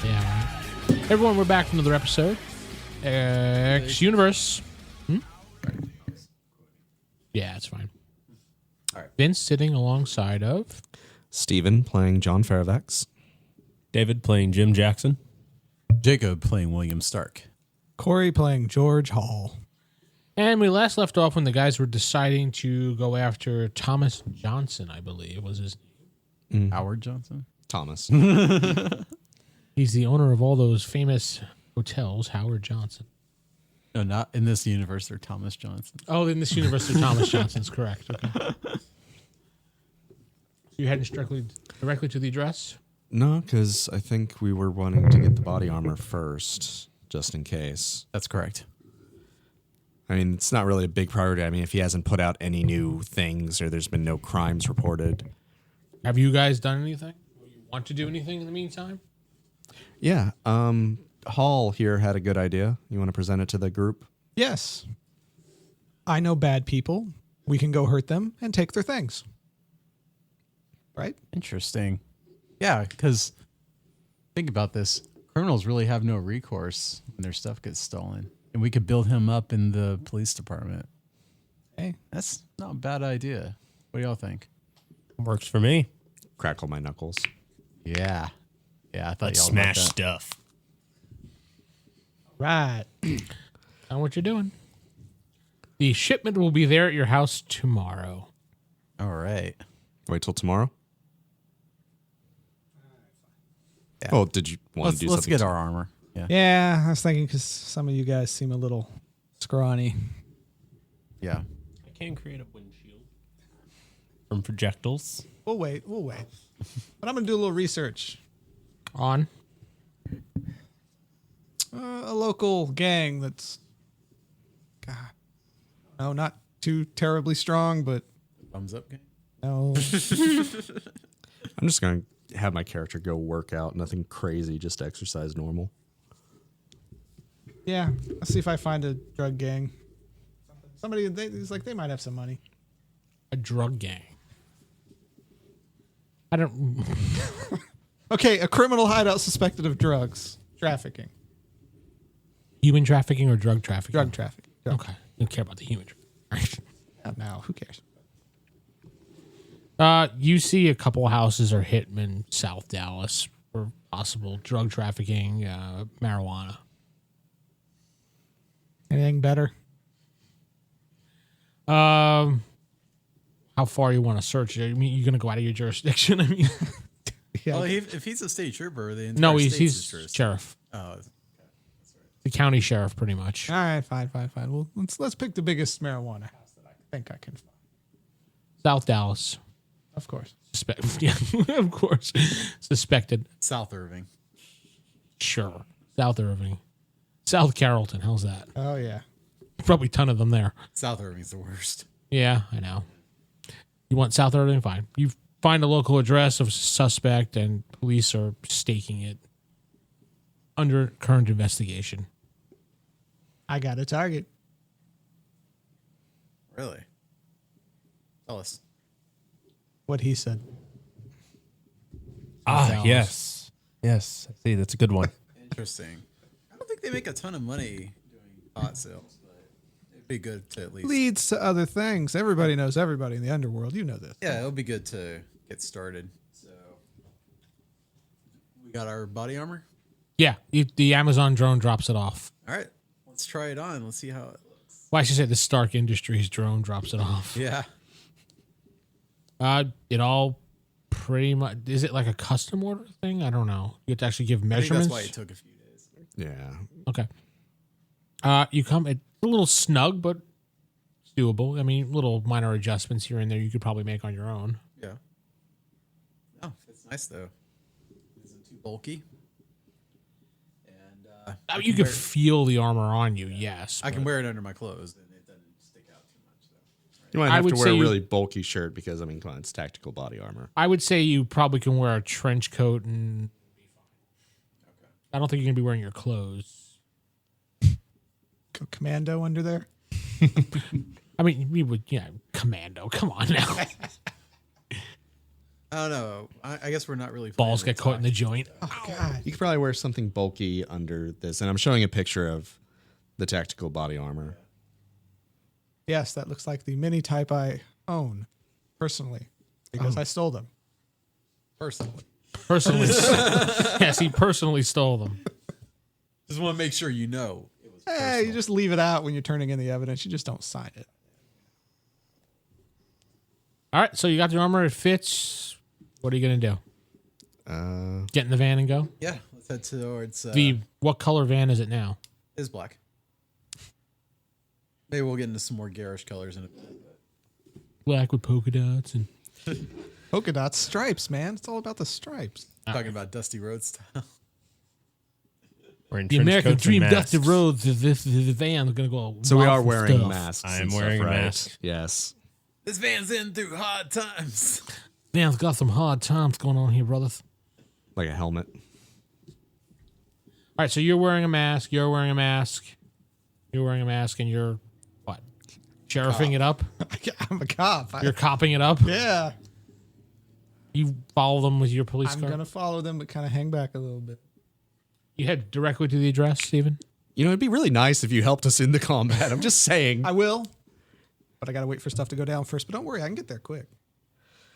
Yeah. Right. Everyone, we're back for another episode. X Universe. Yeah, it's fine. All right. Vince sitting alongside of Steven playing John Fairvex. David playing Jim Jackson. Jacob playing William Stark. Corey playing George Hall. And we last left off when the guys were deciding to go after Thomas Johnson, I believe was his name. Howard Johnson? Thomas. He's the owner of all those famous hotels, Howard Johnson. No, not in this universe. They're Thomas Johnson. Oh, in this universe, they're Thomas Johnson's correct. Okay. You heading directly to the address? No, because I think we were wanting to get the body armor first, just in case. That's correct. I mean, it's not really a big priority. I mean, if he hasn't put out any new things or there's been no crimes reported. Have you guys done anything? Or you want to do anything in the meantime? Yeah. Hall here had a good idea. You want to present it to the group? Yes. I know bad people. We can go hurt them and take their things. Right? Interesting. Yeah, because think about this. Criminals really have no recourse when their stuff gets stolen. And we could build him up in the police department. Hey, that's not a bad idea. What do y'all think? Works for me. Crackle my knuckles. Yeah. Yeah, I thought Let's y'all smash liked that. stuff. Right. Know what you're doing. The shipment will be there at your house tomorrow. All right. Wait till tomorrow? Yeah. Oh, did you want to do something? Let's get our armor. Yeah. Yeah, I was thinking because some of you guys seem a little scrawny. Yeah. I can create a windshield from projectiles. We'll wait. But I'm going to do a little research. On. A local gang that's, God, no, not too terribly strong, but Thumbs up game. no. I'm just going to have my character go work out. Nothing crazy, just exercise normal. Yeah, let's see if I find a drug gang. Somebody, it's like they might have some money. A drug gang. I don't... Okay, a criminal hideout suspected of drugs trafficking. Human trafficking or drug trafficking? Drug trafficking. Okay. You don't care about the human trafficking. Now, who cares? You see a couple houses are hit in South Dallas for possible drug trafficking, marijuana. Anything better? How far you want to search? I mean, you're going to go out of your jurisdiction? I mean, Yeah. Well, if he's a state trooper, the entire no, state's he's his jurisdiction. sheriff. Oh, The county sheriff, pretty much. All right, fine. Well, let's pick the biggest marijuana house that I think I can find. South Dallas. Of course. Yeah, of course. Suspected. South Irving. Sure. South Irving. South Carrollton. How's that? Oh yeah. Probably a ton of them there. South Irving's the worst. Yeah, I know. You want South Irving? Fine. You find a local address of suspect, and police are staking it under current investigation. I got a target. Really? Tell us. What he said. Ah, yes. Yes. I see. That's a good one. Interesting. I don't think they make a ton of money doing pot sales, but it'd be good to at least. Leads to other things. Everybody knows everybody in the underworld. You know this. Yeah, it'll be good to get started. So, we got our body armor. Yeah, the Amazon drone drops it off. All right, let's try it on. Let's see how it looks. Well, I should say the Stark Industries drone drops it off. Yeah. It all pretty much... Is it like a custom order thing? I don't know. You have to actually give I think measurements? that's why it took a few days. Yeah. Okay. You come... It's a little snug, but it's doable. I mean, little minor adjustments here and there you could probably make on your own. Yeah. Oh, it's nice though. It isn't too bulky. And You could feel the armor on you, yes. I can but- wear it under my clothes, and it doesn't stick out too much. So. You might I have would to wear say a you- really bulky shirt because, I mean, come on, it's tactical body armor. I would say you probably can wear a trench coat and be fine. Okay. I don't think you're going to be wearing your clothes. Go commando under there. I mean, we would, commando. Come on now. I don't know. I guess we're not really. Balls planning get to caught in the talk. joint. Oh God. You could probably wear something bulky under this, and I'm showing a picture of the tactical body armor. Yes, that looks like the mini type I own personally because I stole them. Personally, Personally, yes, he personally stole them. just want to make sure you know. It was Hey, you just leave it out when you're turning in the evidence. You just don't sign it. All right, so you got the armor. It fits. What are you going to do? Get in the van and go? Yeah, let's head towards. What color van is it now? Is black. Maybe we'll get into some more garish colors in a bit. Black with polka dots and Polka dots, stripes, man. It's all about the stripes. Talking about Dusty Road style. We're in the trench American coats and dream. masks. Dusty Roads. The van is going to go. So we are wild for wearing stuff. masks. I am and stuff, wearing a right? mask. Yes. This van's in through hard times. Van's got some hard times going on here, brothers. Like a helmet. All right, so you're wearing a mask. You're wearing a mask. You're wearing a mask, and you're what? Sheriffing it up. I'm a cop. You're copping it up. Yeah. You follow them with your police I'm car. going to follow them, but kind of hang back a little bit. You head directly to the address, Stephen. You know, it'd be really nice if you helped us in the combat. I'm just saying. I will, but I got to wait for stuff to go down first. But don't worry, I can get there quick.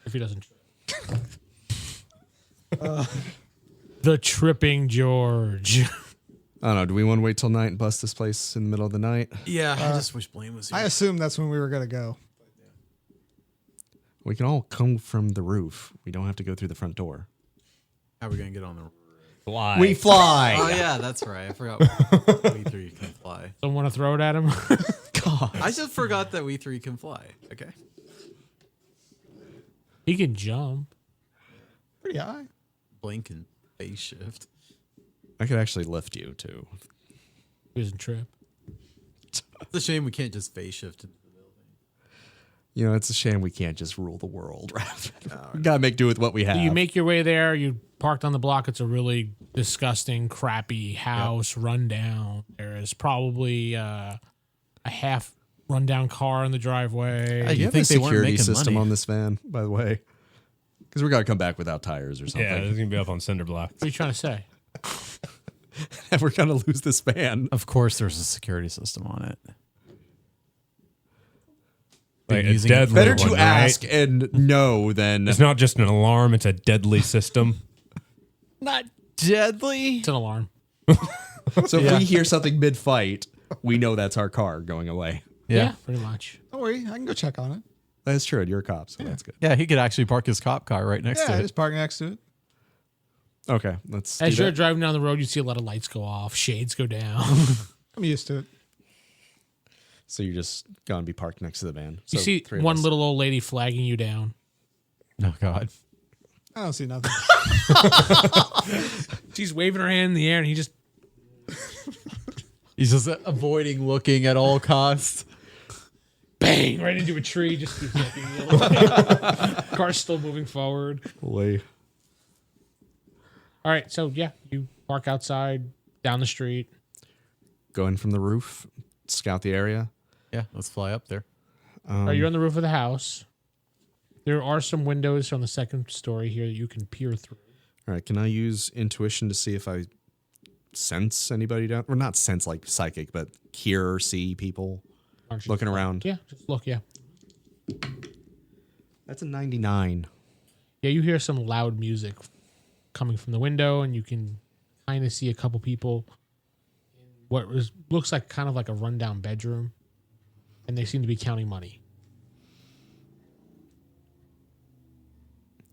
If he doesn't. The tripping George. I don't know. Do we want to wait till night and bust this place in the middle of the night? Yeah, I just wish Blaine was here. I assumed that's when we were going to go. We can all come from the roof. We don't have to go through the front door. How are we going to get on the... Fly. We fly. Oh, yeah, that's right. I forgot we three can fly. Don't want to throw it at him. God. I just forgot that we three can fly. Okay. He can jump. Pretty high. Blaine can phase shift. I could actually lift you too. He doesn't trip. It's a shame we can't just phase shift into the building. You know, it's a shame we can't just rule the world. We gotta make do with what we have. So you make your way there. You parked on the block. It's a really disgusting, crappy house, rundown. There is probably a half rundown car in the driveway. Do you have a think they weren't security making system money? on this van, by the way? Because we gotta come back without tires or something. Yeah, it's gonna be up on cinder blocks. What are you trying to say? And we're gonna lose this van. Of course, there's a security system on it. Like a using it deadly Better one, to right? ask and know than It's not just an alarm; it's a deadly system. Not deadly. It's an alarm. so if we hear something mid-fight, we know that's our car going away. Yeah, pretty much. Don't worry, I can go check on it. That's true. You're a cop, so that's good. Yeah, he could actually park his cop car right next Yeah, to it. just park next to it. Okay, let's As do you're that. driving down the road, you see a lot of lights go off, shades go down. I'm used to it. So you're just gonna be parked next to the van. So You see three of one us. little old lady flagging you down. Oh, God. I don't see nothing. She's waving her hand in the air, and he just He's just avoiding looking at all costs. bang right into a tree. Just keeps looking. Car's still moving forward. Boy. All right, so yeah, you park outside down the street. Go in from the roof, scout the area. Yeah, let's fly up there. Are you on the roof of the house? There are some windows on the second story here that you can peer through. All right, can I use intuition to see if I sense anybody down? Or not sense like psychic, but hear or see people Aren't you? looking around? Yeah, just look. Yeah, That's a 99. yeah. You hear some loud music coming from the window, and you can kind of see a couple people in what looks like kind of like a rundown bedroom, and they seem to be counting money.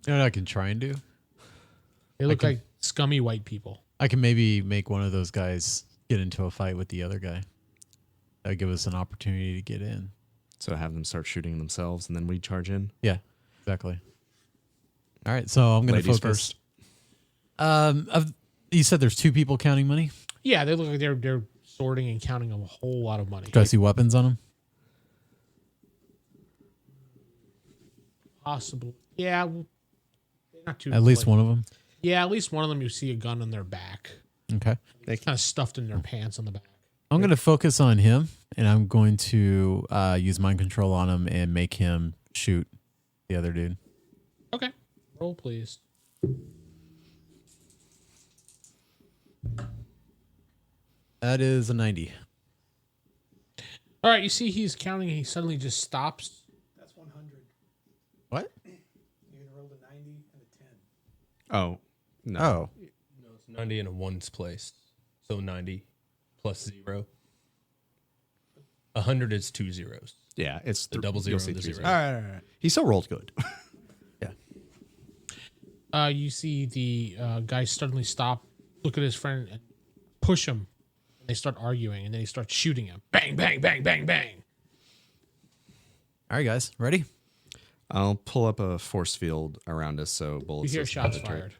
You know what I can try and do? They look like scummy white people. I can maybe make one of those guys get into a fight with the other guy. That would give us an opportunity to get in. So have them start shooting themselves, and then we charge in. Yeah, exactly. All right, so I'm going to Ladies focus. first. You said there's two people counting money? Yeah, they look like they're sorting and counting a whole lot of money. Do I see weapons on them? Possibly. Yeah. Not too. At least like- one of them? Yeah, at least one of them you see a gun on their back. Okay. Kind of stuffed in their pants on the back. I'm going to focus on him, and I'm going to use mind control on him and make him shoot the other dude. Okay. Roll, please. That is a 90. All right, you see he's counting and he suddenly just stops. That's 100. What? You can roll a 90 and a 10. Oh, no. Oh. No, it's 90 in a ones place. So 90 plus 0. 100 is 2 zeros. Yeah, it's The double you'll zero see and the 3 zero. All right, all right. He still rolled good. Yeah. You see the guy suddenly stop, look at his friend, and push him. And they start arguing, and then he starts shooting him. Bang, bang, bang, bang, bang. All right, guys. Ready? I'll pull up a force field around us so You bullets. hear doesn't shots penetrate.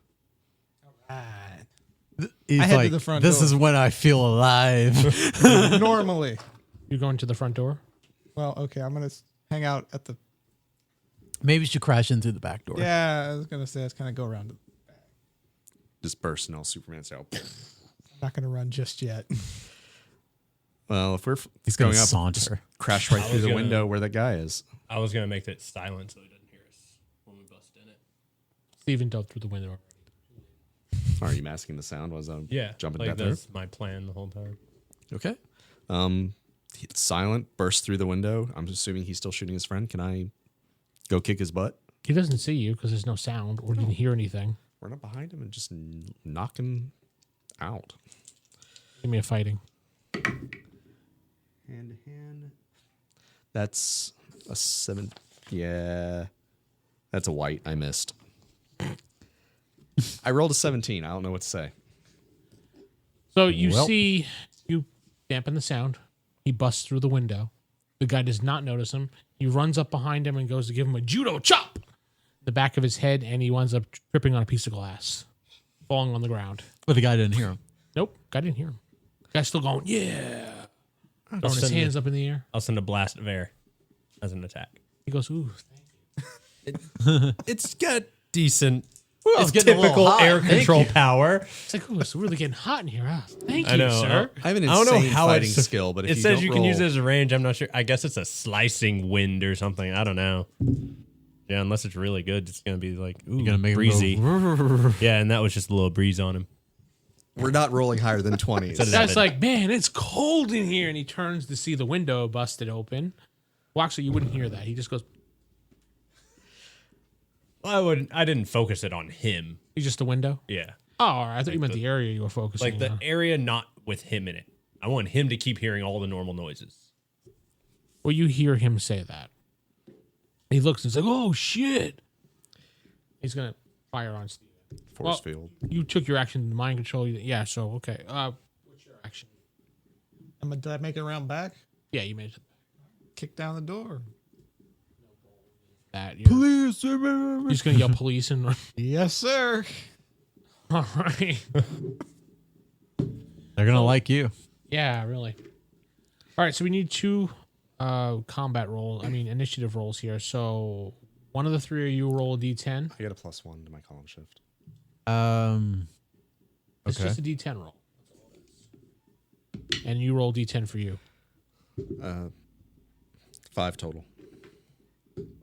fired. He's I head to like, the front this door. is when I feel alive. Normally. You go into the front door. Well, okay, I'm going to hang out at the... Maybe you should crash in through the back door. Yeah, I was going to say, let's kind of go around. I'm Just burst and all Superman style. not going to run just yet. Well, if we're He's going gonna up, saunter. just crash right through the gonna- window where that guy is. I was going to make that silent so he doesn't hear us when we bust in it. Steven dove through the window. Are you masking the sound? Was I Yeah. jumping like down through? that's my plan the whole time. Okay. It's silent, bursts through the window. I'm assuming he's still shooting his friend. Can I go kick his butt? He doesn't see you because there's no sound or you didn't hear anything. Run up behind him and just knock him out. Give me a fighting. Hand to hand. That's a 7. Yeah. That's a white. I missed. I rolled a 17. I don't know what to say. So you Well. see, you dampen the sound. He busts through the window. The guy does not notice him. He runs up behind him and goes to give him a judo chop in the back of his head, and he winds up tripping on a piece of glass, falling on the ground. But the guy didn't hear him. Nope, guy didn't hear him. Guy's still going, yeah. Throwing his send hands up in the air. I'll send a blast of air as an attack. He goes, ooh, It's got decent. it's getting a little typical hot. air Thank control you. power. it's like, ooh, it's really getting hot in here. Ah, thank I you, know. sir. I have an I don't know insane how fighting it's- skill, but if It you says don't you can use it roll- as a range. I'm not sure. I guess it's a slicing wind or something. I don't know. Yeah, unless it's really good, it's gonna be like ooh, You're gonna make breezy. him go. Yeah, and that was just a little breeze on him. We're not rolling higher than 20s. Said it. Guy's like, man, it's cold in here. And he turns to see the window busted open. Well, actually, you wouldn't hear that. He just goes, I didn't focus it on him. he's just a window. Yeah, Oh, all right. I thought you meant the area you were focusing like the on. area not with him in it. I want him to keep hearing all the normal noises. Well, you hear him say that. He looks and says, oh, shit. He's going to fire on Steven. Force field. You took your action to mind control. Yeah, so, okay. What's your action? Did I make it around back? Yeah, you made it. Kick down the door. That. You're Please, just going to yell police and run. Yes, sir. All right. They're gonna like you. Yeah, really. All right, so we need two combat rolls. I mean, initiative rolls here. So one of the three of you roll a d10. I get a +1 to my column shift. It's Okay. just a d10 roll. And you roll d10 for you. 5 total.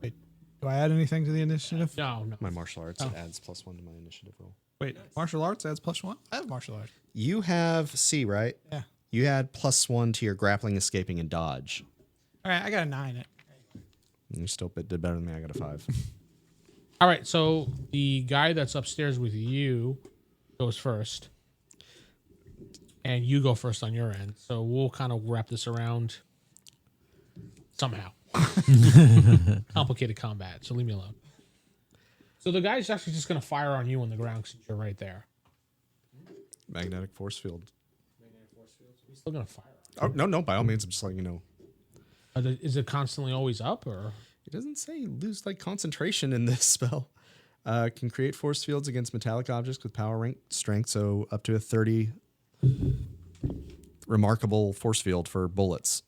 Wait, do I add anything to the initiative? No, no. My martial arts adds +1 to my initiative roll. Wait, martial arts adds +1? I have martial arts. You have C, right? Yeah. You add +1 to your grappling, escaping, and dodge. All right, I got a 9. You still did better than me. I got a 5. All right, so the guy that's upstairs with you goes first. And you go first on your end. So we'll kind of wrap this around somehow. Complicated combat, so leave me alone. So the guy's actually just going to fire on you on the ground since you're right there. Magnetic force field. He's still going to fire. Oh, no, by all means. I'm just letting you know. Is it constantly always up, or? It doesn't say you lose like concentration in this spell. Can create force fields against metallic objects with power rank strength, so up to a 30 remarkable force field for bullets.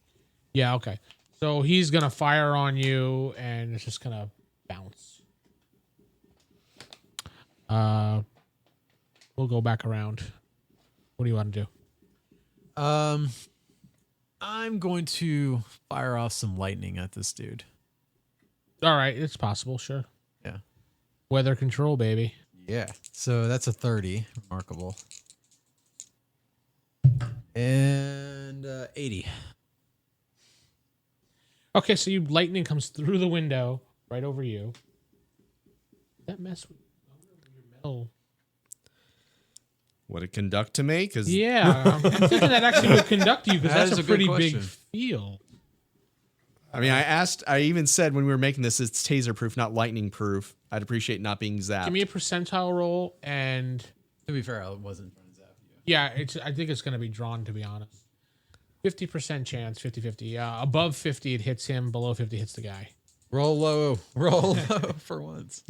Yeah, okay. So he's going to fire on you, and it's just going to bounce. We'll go back around. What do you want to do? I'm going to fire off some lightning at this dude. All right, it's possible, sure. Yeah. Weather control, baby. Yeah. So that's a 30. Remarkable. And 80. Okay, so lightning comes through the window right over you. That mess with your metal. Would it conduct to me? Because Yeah, I'm thinking that actually would conduct you because That that's is a a good pretty big question. field. I mean, I even said when we were making this, it's taser proof, not lightning proof. I'd appreciate not being zapped. Give me a percentile roll, and To be fair, I wasn't trying to zap you. yeah, I think it's going to be drawn, to be honest. 50% chance, 50-50. Above 50, it hits him. Below 50, hits the guy. Roll low. Roll low for once.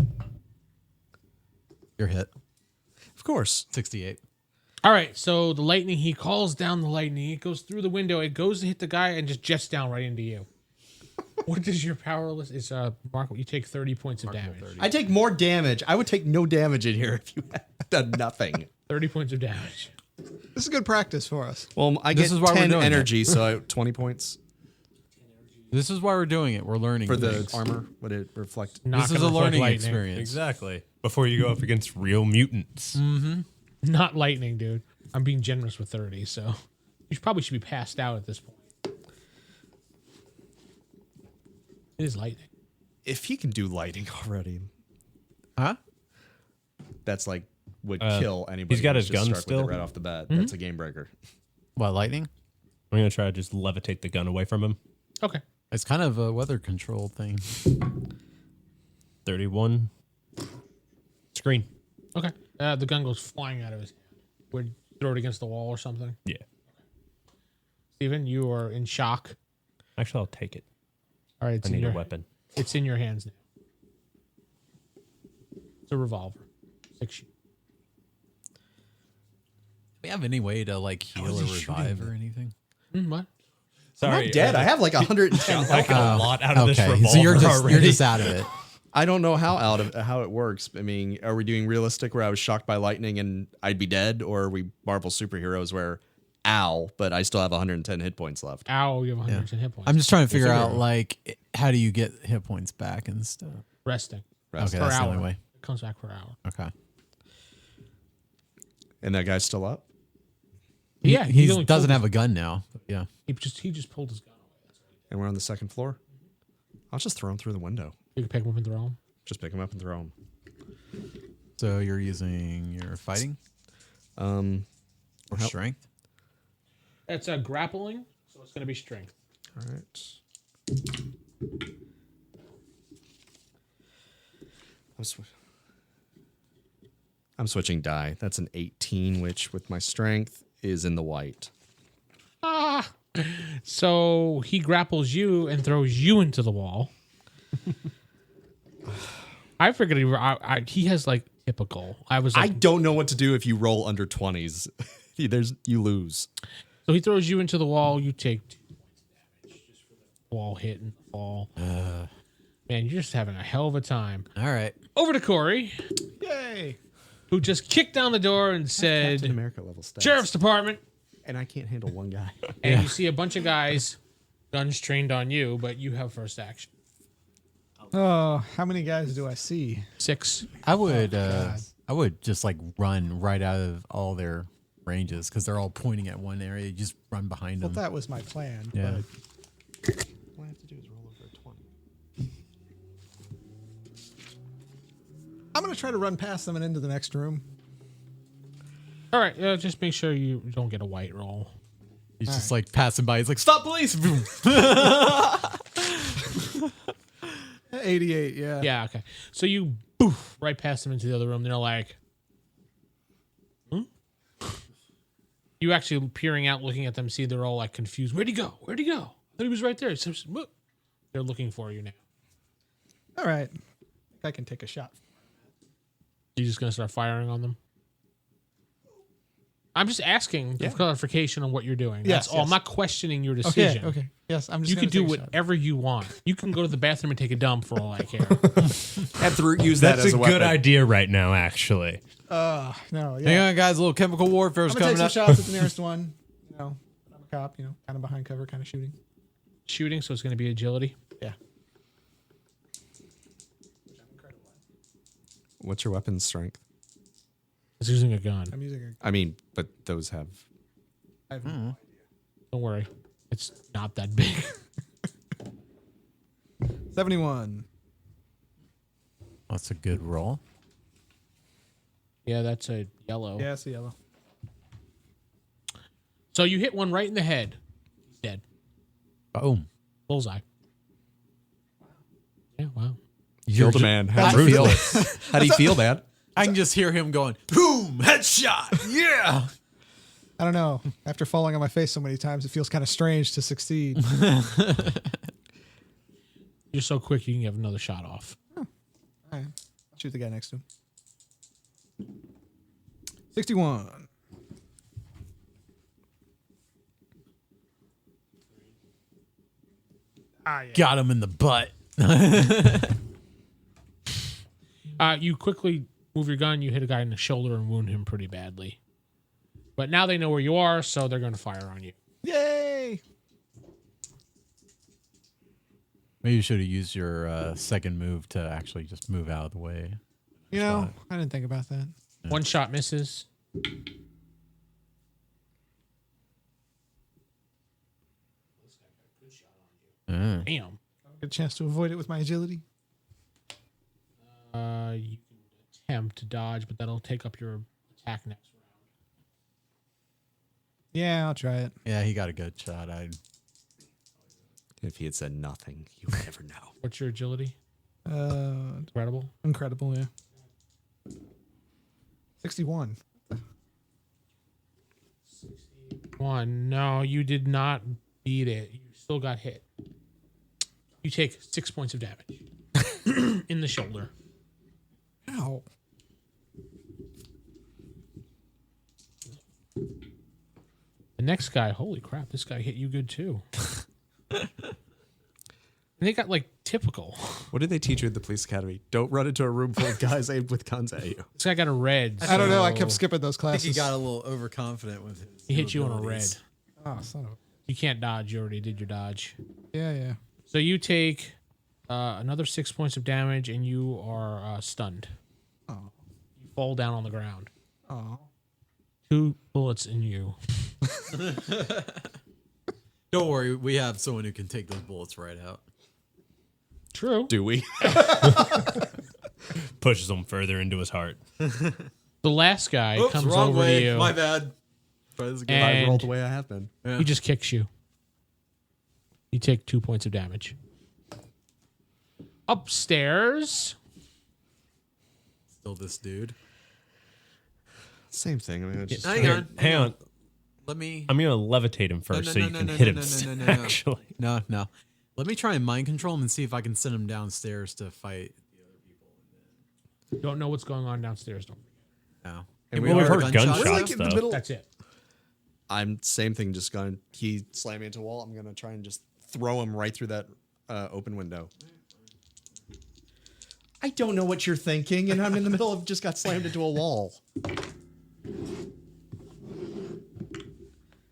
You're hit. Of course. 68. All right, so the lightning, he calls down the lightning. It goes through the window. It goes to hit the guy and just jets down right into you. What is your powerless? It's Mark. You take 30 points of damage. 30. I take more damage. I would take no damage in here if you had done nothing. 30 points of damage. This is good practice for us. Well, I This get is why we're 10 doing it. energy, so 20 points This is why we're doing it. We're learning for the things. armor. Would it reflect? Not This is gonna a reflect learning lightning. experience. Exactly. Before you go up against real mutants. Not lightning, dude. I'm being generous with 30, so you probably should be passed out at this point. It is lightning. If he can do lighting already, Huh? that's like would kill anybody. he's got who's his just gun struck with it still? right off the bat. That's a game breaker. What, lightning? I'm going to try to just levitate the gun away from him. Okay. It's kind of a weather control thing. 31. Screen. Okay. The gun goes flying out of his hand. Would you throw it against the wall or something? Yeah. Steven, you are in shock. Actually, I'll take it. All right, it's I in need your a weapon. It's in your hands now. It's a revolver. 6 shoot. Do we have any way to like heal is or he shooting revive me? or anything? What? Sorry. I'm dead. I have like 110 I got a lot out of this Okay, revolver so you're already. just out of it. I don't know how it works. I mean, are we doing realistic where I was shocked by lightning and I'd be dead, or are we Marvel superheroes where, ow, but I still have 110 hit points left? Ow, you have 110 hit points. I'm just trying to figure out like how do you get hit points back and stuff. resting. Okay, Per that's the hour. only way. It comes back per hour. Okay. And that guy's still up. Yeah, he only doesn't pulled have a gun now. Yeah. He just pulled his gun away. That's right. And we're on the second floor. I'll just throw him through the window. You can pick him up and throw him. Just pick him up and throw him. So you're using your fighting or How- strength? It's a grappling, so it's going to be strength. All right. I'm switching die. That's an 18, which with my strength is in the white. So he grapples you and throws you into the wall. I figured he has like typical. I was I like, don't know what to do if you roll under 20s. You lose. so he throws you into the wall. You take 2 points of damage just for the wall hit and the fall. Man, you're just having a hell of a time. All right. Over to Corey, Yay! who just kicked down the door and Captain said, America level stats. "Sheriff's Department." And I can't handle one guy. And you see a bunch of guys, guns trained on you, but you have first action. Oh, how many guys do I see? 6. I would just like run right out of all their ranges because they're all pointing at one area. You just run behind Well, them. that was my plan. Yeah. But All I have to do is roll over a 20. I'm going to try to run past them and into the next room. All right, just make sure you don't get a white roll. He's just like passing by. He's like, "Stop, police!" Boom. 88, yeah. Yeah, okay. So you boof right past them into the other room. They're like, You actually peering out, looking at them, see they're all like confused. Where'd he go? Where'd he go? I thought he was right there. So, they're looking for you now. All right. I think I can take a shot. You just gonna start firing on them? I'm just asking for clarification on what you're doing. That's Yes, all. yes. I'm not questioning your Okay, decision. okay. Yes, I'm just You gonna can do take a shot. whatever you want. You can go to the bathroom and take a dump for all I care. Have to use that That's as a a weapon. good idea right now, actually. No, Hang yeah. on, guys. A little chemical warfare is I'm gonna coming take some up. shots at the nearest one. You know, I'm a cop. You know, kind of behind cover, kind of shooting. Shooting, so it's going to be agility. Yeah. What's your weapon strength? It's using a gun. I'm using I mean, but those have. I have no Don't worry. It's not that big. 71. That's a good roll. Yeah, that's a yellow. Yeah, it's a yellow. So you hit one right in the head. He's dead. Boom. Bullseye. Yeah, wow. Killed a man. How do you feel? How do you feel, man? I can just hear him going, boom, headshot. Yeah. I don't know. After falling on my face so many times, it feels kind of strange to succeed. You're so quick you can have another shot off. All right. Shoot the guy next to him. 61. Got him in the butt. You quickly move your gun, you hit a guy in the shoulder and wound him pretty badly. But now they know where you are, so they're going to fire on you. Yay! Maybe you should have used your second move to actually just move out of the way. You know, I didn't think about that. One shot misses. Damn. Get a chance to avoid it with my agility. You can attempt to dodge, but that'll take up your attack next round. Yeah, I'll try it. Yeah, he got a good shot. If he had said nothing, you would never know. What's your agility? Incredible. Incredible, yeah. 61. 61. No, you did not beat it. You still got hit. You take 6 points of damage in the shoulder. Ow. The next guy, holy crap, this guy hit you good too. And they got like typical. What did they teach you at the police academy? Don't run into a room full of guys aimed with guns at you. This guy got a red. I don't know. I so kept skipping those I classes. think he got a little overconfident with his. He hit you on a red. abilities. Oh, son of a... You can't dodge. You already did your dodge. Yeah. So you take another 6 points of damage and you are stunned. Oh. You fall down on the ground. Oh. 2 bullets in you. Don't worry, we have someone who can take those bullets right out. True. Do we? Pushes him further into his heart. The last guy comes over to you. My bad. Try this again. And I rolled the way I have been. Yeah. he just kicks you. You take 2 points of damage. Upstairs. Still this dude. Same thing. I mean, it's just, Hang on. Hang on. Let me. I'm going to levitate him first so you can hit him. Actually. No. Let me try and mind control him and see if I can send him downstairs to fight the other people. You don't know what's going on downstairs. Don't forget. No. And Well, we've heard gunshots. We're like gunshots, in the though. middle. That's it. I'm same thing. Just going. He slammed me into a wall. I'm gonna try and just throw him right through that open window. I don't know what you're thinking, and I'm in the middle of just got slammed into a wall.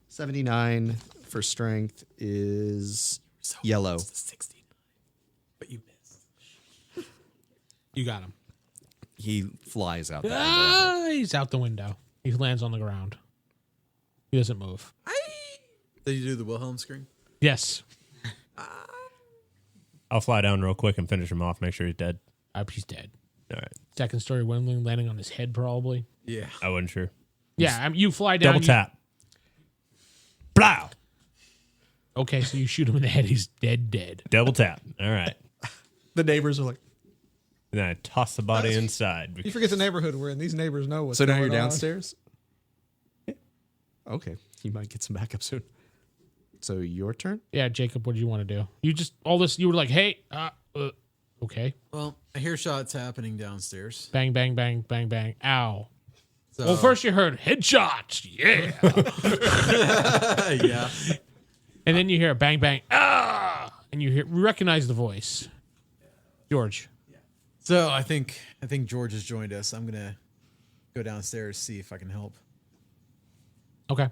79 for strength is yellow. 69. But you missed. You got him. He flies out. That window. Ah, he's out the window. He lands on the ground. He doesn't move. Did you do the Wilhelm scream? Yes. I'll fly down real quick and finish him off. Make sure he's dead. He's dead. All right. Second story windling landing on his head, probably. Yeah. I wasn't sure. Yeah, you fly down. Double tap. Blow. Okay, so you shoot him in the head. He's dead. Double tap. All right. The neighbors are like. And then I toss the body inside. You forget the neighborhood we're in. These neighbors know what's So now going you're on. downstairs. Okay, you might get some backup soon. So your turn. Yeah, Jacob, what do you want to do? You just all this. You were like, hey, okay, Well, I hear shots happening downstairs. bang, bang, bang, bang, bang. Ow. So, Well, first you heard headshots, yeah, yeah. and then you hear bang, bang, and you recognize the voice, George. So I think George has joined us. I'm gonna go downstairs see if I can help. Okay.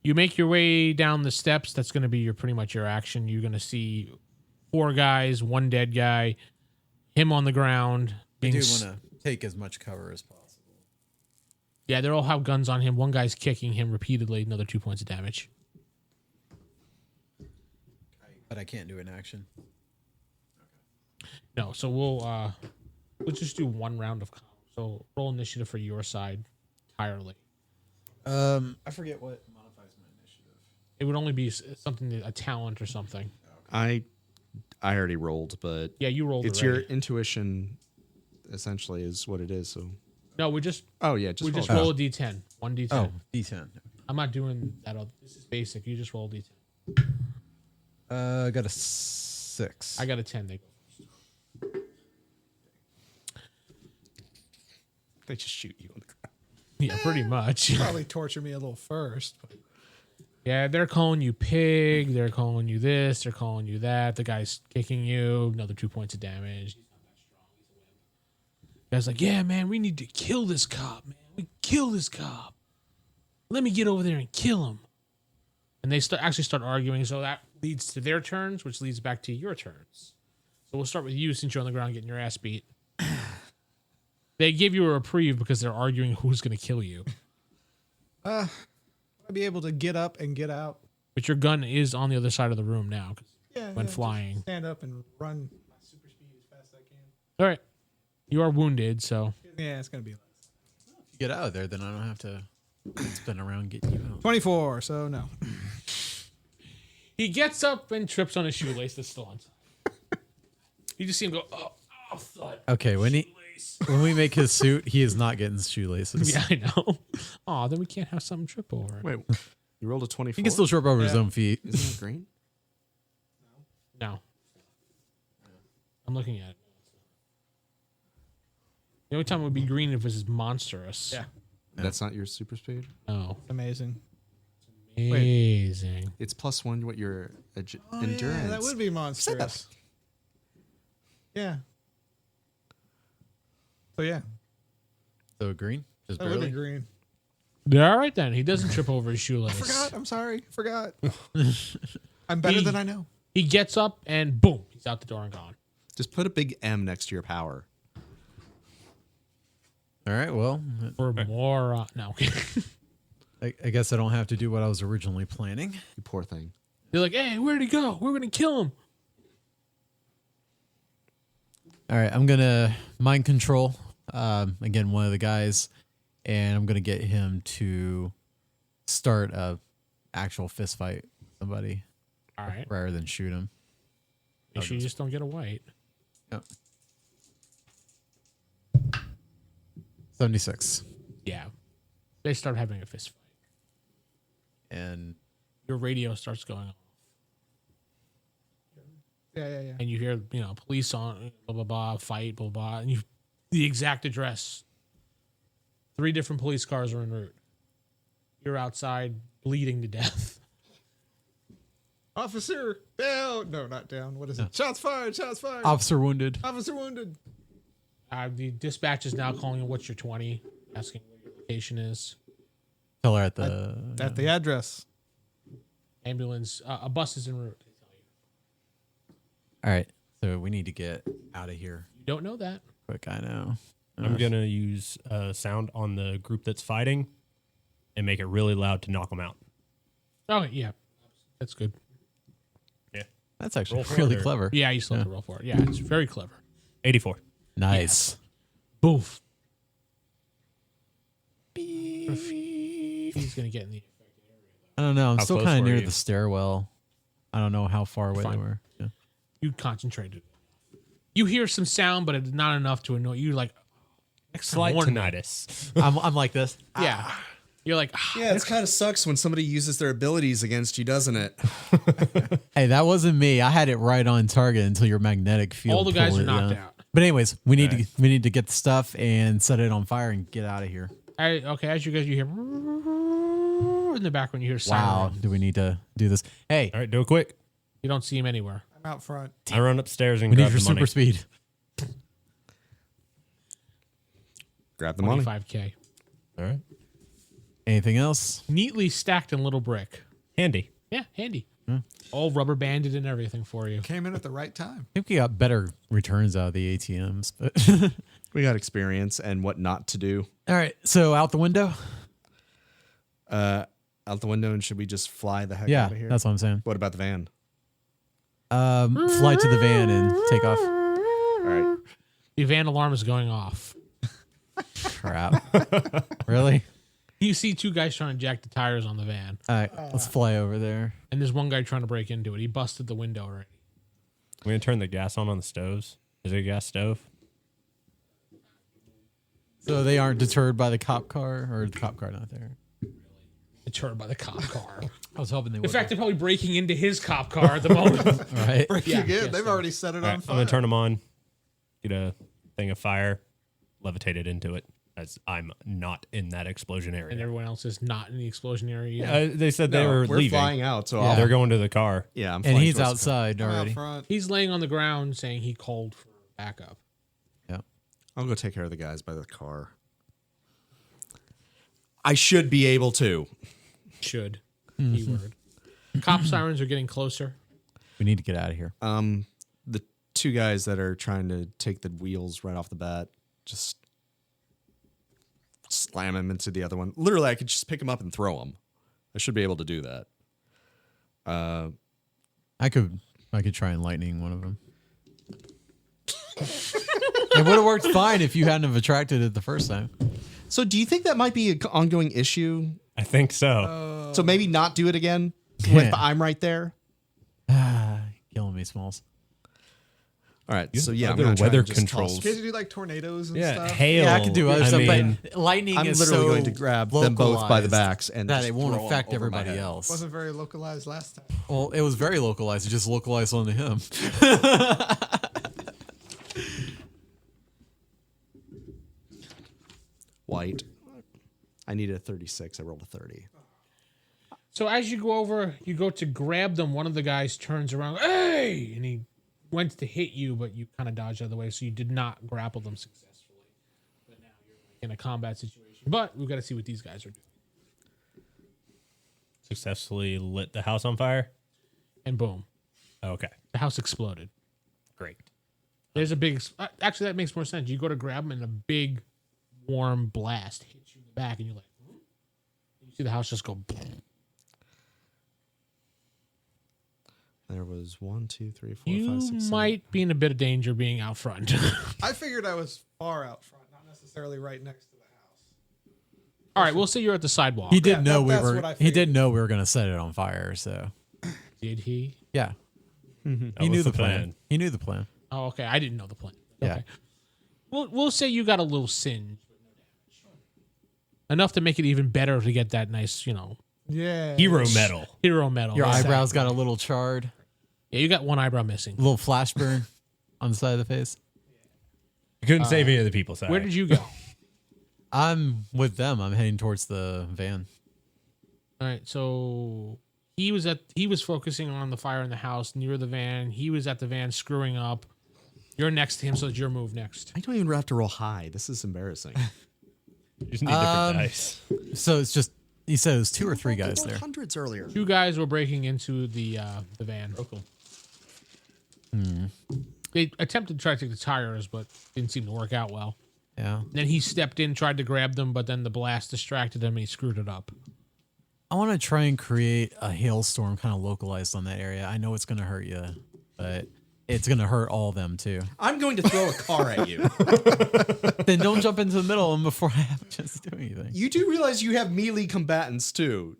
You make your way down the steps. That's going to be pretty much your action. You're going to see 4 guys, 1 dead guy, him on the ground, I do being want to take as much cover as possible. Yeah, they all have guns on him. One guy's kicking him repeatedly. Another 2 points of damage. But I can't do an action. No, so we'll just do one round of comp. So roll initiative for your side entirely. I forget what modifies my initiative. It would only be something, a talent or something. I already rolled, but Yeah, you rolled. it's already. your intuition. Essentially, is what it is. So No, we just oh yeah, just roll a d10. One d10. Oh, D10. I'm not doing that. This is basic. You just roll a d10. I got a 6. I got a 10. They go first. they just shoot you on the ground. Yeah, pretty much. Probably torture me a little first. But Yeah, they're calling you pig. They're calling you this. They're calling you that. The guy's kicking you. Another 2 points of damage. He's not that strong. He's a wimp. The guy's like, yeah, man, we need to kill this cop, man. We kill this cop. Let me get over there and kill him. And they actually start arguing. So that leads to their turns, which leads back to your turns. So we'll start with you since you're on the ground getting your ass beat. They give you a reprieve because they're arguing who's going to kill you. I'll be able to get up and get out. But your gun is on the other side of the room now. 'Cause Yeah, when just flying. stand up and run my super speed as fast as I can. All right. You are wounded, so. Yeah, it's gonna be less. If you get out of there, then I don't have to spin around getting you out. 24. So no. He gets up and trips on his shoelace that's still on top. You just see him go, oh, thud. Okay, when we make his suit, he is not getting shoelaces. Yeah, I know. Oh, then we can't have something trip over it. Wait, you rolled a 24. He can still trip over his own feet. Isn't it green? No. I'm looking at it. The only time it would be green if it was monstrous. Yeah. That's not your super speed. Oh. Amazing. Amazing. It's +1 what your Oh, endurance. yeah, that would be monstrous. Yeah. So yeah, So green? Just that would be barely? green. All right, then. He doesn't trip over his shoelace. Forgot. I'm sorry. Forgot. I'm better than I know. He gets up and boom, he's out the door and gone. Just put a big M next to your power. All right, well, For more, no. I guess I don't have to do what I was originally planning. You poor thing. They're like, hey, where'd he go? We're going to kill him. All right, I'm going to mind control, again, one of the guys, and I'm going to get him to start a actual fist fight with somebody All right. rather than shoot him. Make sure you just don't get a white. Yep. 76. Yeah. They start having a fist fight. And Your radio starts going off. Yeah. And you hear, police on, blah, blah, blah, fight, blah, blah. And the exact address. 3 different police cars are en route. You're outside bleeding to death. Officer down. No, not down. What is it? Shots fired. Shots fired. officer wounded. Officer wounded. The dispatch is now calling you, what's your 20? Asking where your location is. Tell her at the... At the address. Ambulance, a bus is en route. They tell you. All right, so we need to get out of here You don't know that. quick, I know. I'm going to use sound on the group that's fighting and make it really loud to knock them out. Oh, yeah. That's good. Yeah. That's actually Roll for really it or- clever. Yeah, you still have to roll for it. Yeah, it's very clever. 84. Nice. Boof. He's going to get in the affected area. I don't know. I'm How still close kind of were near you? the stairwell. I don't know how far away Fine. they were. Yeah. You concentrated. You hear some sound, but it's not enough to annoy you. Like, Slight warning. tinnitus. I'm like this. Yeah. You're like, Yeah, it kind of sucks when somebody uses their abilities against you, doesn't it? Hey, that wasn't me. I had it right on target until your magnetic field. all the guys pulled are it knocked down. out. But anyways, we need to get the stuff and set it on fire and get out of here. Okay, as you guys, you hear in the background, you hear Wow. siren. Do we need to do this? Hey, All right, do it quick. You don't see him anywhere. I'm out front. I run upstairs and we need grab your the money. super speed. Grab the money. 25K. All right. Anything else? Neatly stacked in little brick. Handy. Yeah, handy. All rubber banded and everything for you. Came in at the right time. I think we got better returns out of the ATMs, but We got experience and what not to do. all right. So out the window. Out the window, and should we just fly the heck Yeah, out of here? that's what I'm saying. What about the van? Fly to the van and take off. All right. The van alarm is going off. Crap. Really? You see two guys trying to jack the tires on the van, All right, let's fly over there. and there's one guy trying to break into it. He busted the window already. We're going to turn the gas on the stoves. Is there a gas stove? So they aren't deterred by the cop car, or the cop car not there. Deterred by the cop car. I was hoping they would. In fact, they're probably breaking into his cop car at the moment. right? Breaking Yeah, in. yes, They've sir. already set it All on right, I'm fire. going to turn them on, get a thing of fire, levitate it into it, as I'm not in that explosion And area. everyone else is not in the explosion area yet. They said they No, were we're leaving. flying out, so Yeah. They're going to the car. I'm And flying he's towards the- outside I'm out already. front. He's laying on the ground saying he called for backup. Yeah. I'll go take care of the guys by the car. I should be able to. Should. Keyword. Cop sirens are getting closer. We need to get out of here. The two guys that are trying to take the wheels right off the bat, just slam him into the other one. Literally, I could just pick him up and throw him. I should be able to do that. I could try and lightning one of them. It would have worked fine if you hadn't have attracted it the first time. So, do you think that might be an ongoing issue? I think so. So maybe not do it again Yeah. with I'm right there. Killing me, Smalls. All right. You So have yeah, I'm other gonna try weather and just controls. toss- Can you do like tornadoes and Yeah, stuff? hail. Yeah, I could do other I stuff, mean, but lightning I'm is literally so going to grab them both by the localized backs and that just it won't throw 'em affect over my everybody head. else. Wasn't very localized last time. Well, it was very localized. It just localized onto him. White. I needed a 36. I rolled a 30. So as you go over, you go to grab them. One of the guys turns around, hey! And he went to hit you, but you kind of dodged out of the way, so you did not grapple them successfully. But now you're in a combat situation. But we've got to see what these guys are doing. Successfully lit the house on fire. And boom, Okay, the house exploded. great. There's a big. Actually, that makes more sense. You go to grab them, and a big, warm blast hits you in the back, and you're like, "Hmm?" You see the house just go. Boom. There was 1, 2, 3, 4, You 5, 6, 7. might be in a bit of danger being out front. I figured I was far out front, not necessarily right next to the house. All right, we'll say you're at the sidewalk. He did Yeah, know we that's were. what I He figured. did know we were going to set it on fire. So Did he? yeah, That he knew was the plan. He knew the plan. Oh, okay. I didn't know the plan. Yeah. Okay. We'll say you got a little singe, but no damage. Enough to make it even better to get that nice, Yeah. Hero medal. hero medal. Your Yeah. eyebrows got a little charred, Yeah, you got one eyebrow missing. a little flash burn on the side of the face. You couldn't save any of the people. Sorry. Where did you go? I'm with them. I'm heading towards the van. All right, so he was focusing on the fire in the house near the van. He was at the van screwing up. You're next to him, so it's your move next. I don't even have to roll high. This is embarrassing. You just need different dice. So it's just he said it was 2 or 3 guys I rolled there. hundreds earlier. Two guys were breaking into the van. Oh, cool. They attempted to try to take the tires, but didn't seem to work out well. Yeah, Then he stepped in, tried to grab them, but then the blast distracted him and he screwed it up. I want to try and create a hailstorm kind of localized on that area. I know it's going to hurt you, but it's going to hurt all of them too. I'm going to throw a car at you. Then don't jump into the middle of them before I have a chance to do anything. You do realize you have melee combatants too.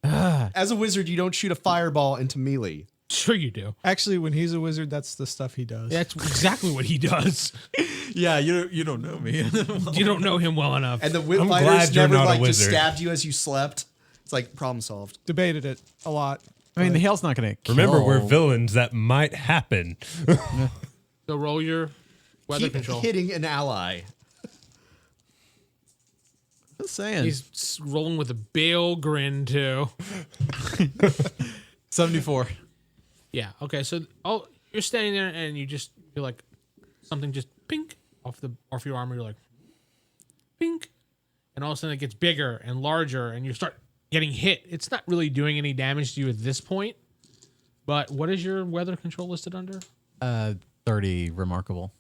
As a wizard, you don't shoot a fireball into melee. Sure you do. Actually, when he's a wizard, that's the stuff he does. That's exactly what he does. Yeah, you don't know me. You don't know him well enough. And the I'm fighters glad you're never not a like just wizard. stabbed you as you slept. It's like problem solved. Debated it a lot. I mean, the hail's not going to Remember, we're villains. That might happen. So roll your weather Keep control. hitting an ally. Just saying. He's rolling with a big grin too. 74. Yeah. Okay. So you're standing there and you just feel like something just pink off your armor. You're like pink, and all of a sudden it gets bigger and larger, and you start getting hit. It's not really doing any damage to you at this point, But what is your weather control listed under? 30 remarkable.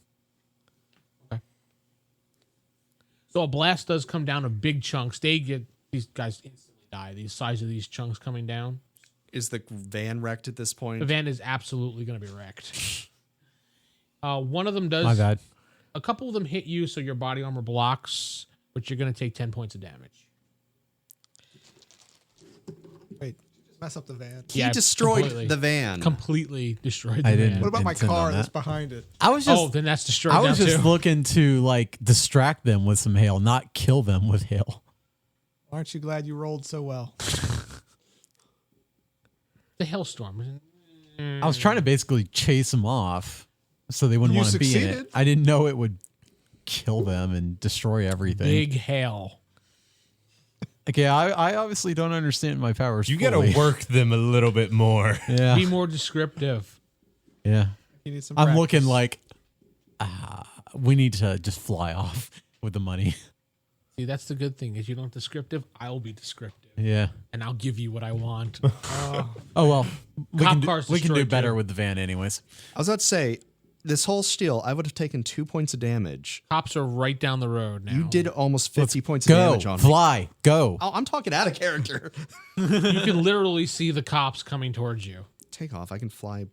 So a blast does come down of big chunks. These guys instantly die. These size of these chunks coming down. Is the van wrecked at this point? The van is absolutely going to be wrecked. One of them does. My bad. A couple of them hit you, so your body armor blocks, but you're going to take 10 points of damage. Wait, just mess up the van. He Yeah, destroyed completely. the van. Completely destroyed the I didn't. van. What about my Intend on car that. that's behind it? I was just Oh, then that's destroyed I now was just too. looking to like distract them with some hail, not kill them with hail. Aren't you glad you rolled so well? The hailstorm. I was trying to basically chase them off so they wouldn't You want to be in it. succeeded? I didn't know it would kill them and destroy everything. Big hail. Okay, I obviously don't understand my powers. You got fully. to work them a little bit more. Yeah, Be more descriptive. yeah. You need some I'm practice. looking like we need to just fly off with the money. See, that's the good thing is you don't descriptive. I'll be descriptive, Yeah. and I'll give you what I want. Oh well, Cop cars we can do destroyed, better too. with the van, anyways. I was about to say, this whole steal, I would have taken 2 points of damage. Cops are right down the road now. You did almost 50 points of Go, damage on me. fly, go. Oh, I'm talking out of character. You can literally see the cops coming towards you. Take off. I can fly.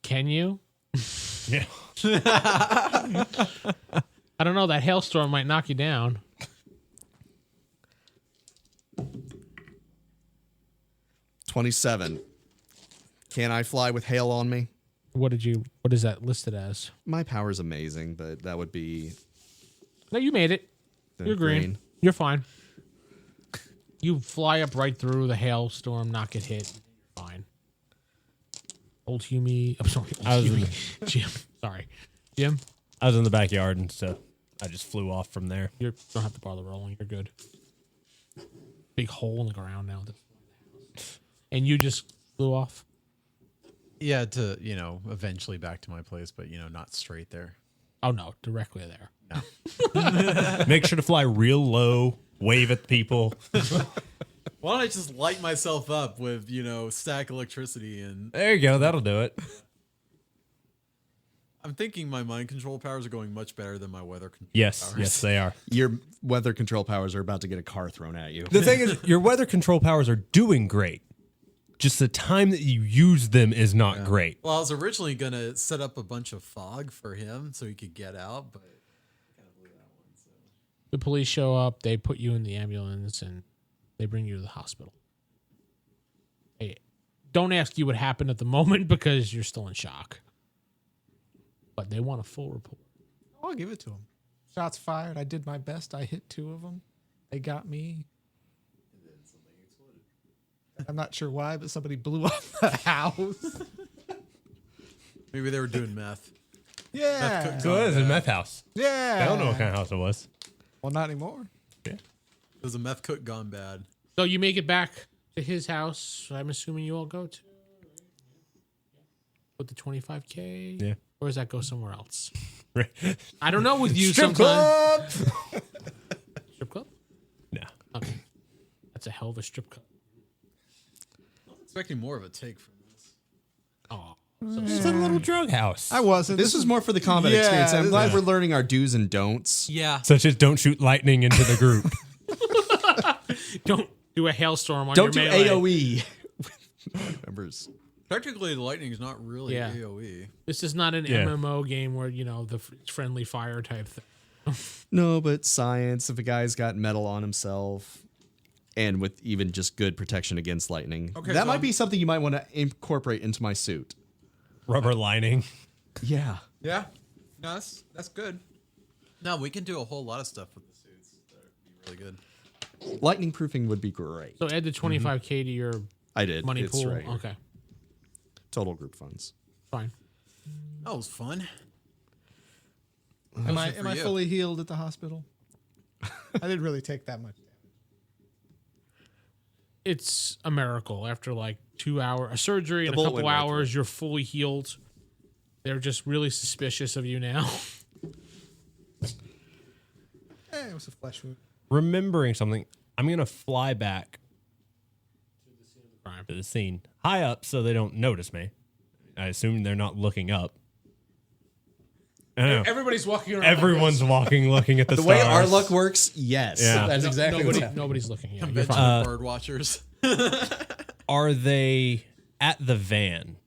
Can you? Yeah. I don't know. That hailstorm might knock you down. $27. Can I fly with hail on me? What is that listed as? My power's amazing, but that would be No, you made it. the You're green. You're fine. You fly up right through the hailstorm, not get hit. Fine. Old Hume. I'm sorry. I was Old in Hume. Jim. Sorry. Jim, I was in the backyard, and so I just flew off from there. you don't have to bother rolling. You're good. Big hole in the ground now. And you just flew off. Yeah, to eventually back to my place, but not straight there. Oh, no. Directly there. Make sure to fly real low, wave at people. Why don't I just light myself up with static electricity and There you go. That'll do it. I'm thinking my mind control powers are going much better than my weather control Yes, powers. yes, they are. Your weather control powers are about to get a car thrown at you. The thing is, your weather control powers are doing great. Just the time that you use them is not great. Well, I was originally gonna set up a bunch of fog for him so he could get out, but The police show up. They put you in the ambulance, and they bring you to the hospital. Hey, don't ask you what happened at the moment because you're still in shock. But they want a full report. I'll give it to him. Shots fired. I did my best. I hit 2 of them. They got me. I'm not sure why, but somebody blew up the house. maybe they were doing meth. Yeah. So it is a meth house. Yeah. I don't know what kind of house it was. Well, not anymore. It was a meth cook gone bad. So you make it back to his house. I'm assuming you all go to. With the 25K? Yeah. Or does that go somewhere else? I don't know with you Strip sometimes. club! Strip club? No. Okay. That's a hell of a strip club. Expecting more of a take from this. Oh. It's a little drug house. I wasn't. This was more for the combat Yeah, experience. I'm glad yeah. we're learning our do's and don'ts. Yeah. Such as don't shoot lightning into the group. Don't do a hailstorm on Don't do your melee. AoE. Members. Technically, the lightning is not really Yeah. AoE. This is not an Yeah. MMO game where, the friendly fire type thing. No, but science, if a guy's got metal on himself and with even just good protection against lightning, Okay, that so might I'm- be something you might want to incorporate into my suit. Rubber lining. Yeah. Yeah. No, that's good. No, we can do a whole lot of stuff with the suits that would be really good. Lightning proofing would be great. So add the 25K to your I did. money It's pool. right here. Okay. Total group funds. Fine. That was fun. Am I Especially for you. fully healed at the hospital? I didn't really take that much damage. It's a miracle. After like 2 hour a surgery and a bullet couple went right hours, you're fully healed. They're just really suspicious of you now. It was a flesh wound. Remembering something, I'm going to fly back crime. to the scene. High up so they don't notice me. I assume they're not looking up. I don't know. Everybody's walking around. Everyone's walking, looking at the The stars. way our luck works, yes. Yeah. That's exactly what's nobody, happening. nobody's looking. Yeah, you're Convention fine. of bird watchers. Are they at the van?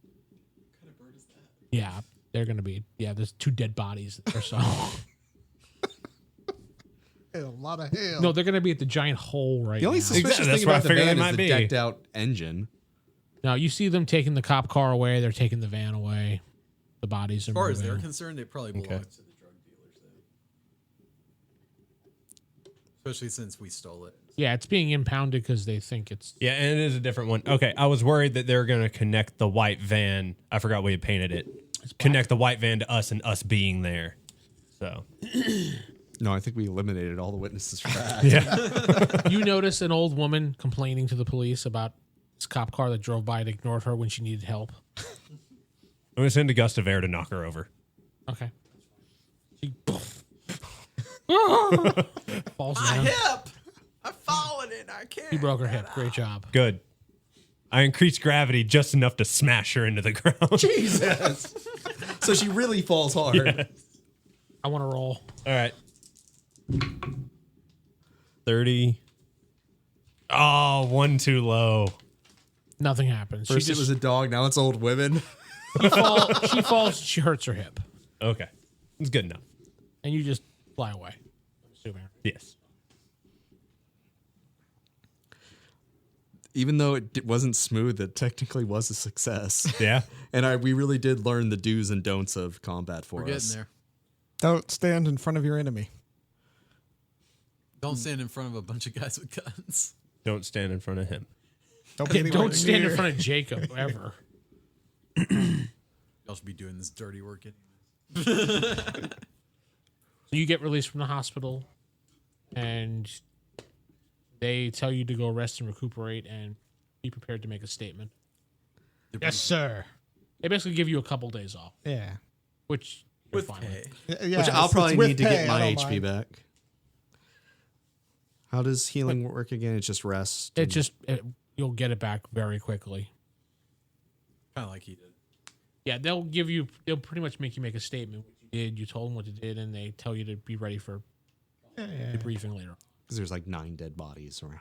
Yeah, they're gonna be. Yeah, there's 2 dead bodies or so. A lot of hell. No, they're gonna be at the giant hole right The only now. suspicious Exactly, that's thing what I about the figured van they is might the be. decked out engine. Now you see them taking the cop car away. They're taking the van away. The bodies are As far as moving. they're concerned, it probably belongs to the drug dealers, though. Especially since we stole it. Yeah, it's being impounded because they think it's. Yeah, and it is a different one. Okay, I was worried that they're going to connect the white van. I forgot we had painted it. Connect the white van to us and us being there. So, No, I think we eliminated all the witnesses for that. yeah. You notice an old woman complaining to the police about this cop car that drove by and ignored her when she needed help. I'm going to send a gust of air to knock her over. Okay. She falls down. Hip! I've fallen and I can't. She broke her hip. Great job. Good. I increased gravity just enough to smash her into the ground. Jesus. So she really falls hard. Yeah. I want to roll. All right. 30. Oh, one too low. Nothing happens. First she it was a dog, now it's old women. she falls. She hurts her hip, Okay. It's good enough. and you just fly away. I'm assuming. Yes. Even though it wasn't smooth, it technically was a success. Yeah. And we really did learn the do's and don'ts of combat for We're us. getting there. Don't stand in front of your enemy. Don't stand in front of a bunch of guys with guns. Don't stand in front of him. Don't, be anywhere Don't stand in near. front of Jacob ever. Y'all should be doing this dirty work anyways. So you get released from the hospital, and they tell you to go rest and recuperate and be prepared to make a statement. Yes, sir. They basically give you a couple days off, Yeah. which you're With fine pay. with. Yeah, Which I'll it's probably with need to pay, get I my don't HP mind. back. How does healing work again? It's just rest. It just you'll get it back very quickly. Kind of like he did. Yeah, they'll pretty much make you make a statement. What you did, you told them what you did, and they tell you to be ready for the briefing later. Because there's like 9 dead bodies around.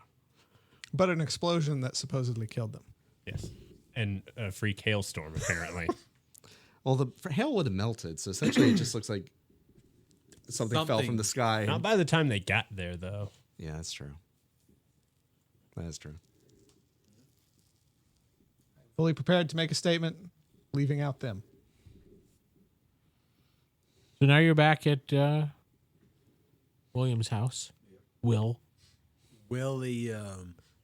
But an explosion that supposedly killed them. Yes. And a freak hailstorm, apparently. Well, the hail would have melted, so essentially it just looks like something fell Something. from the sky. Not by the time they got there, though. Yeah, that's true. That is true. Fully prepared to make a statement, leaving out them. So now you're back at William's house. Will. Willie,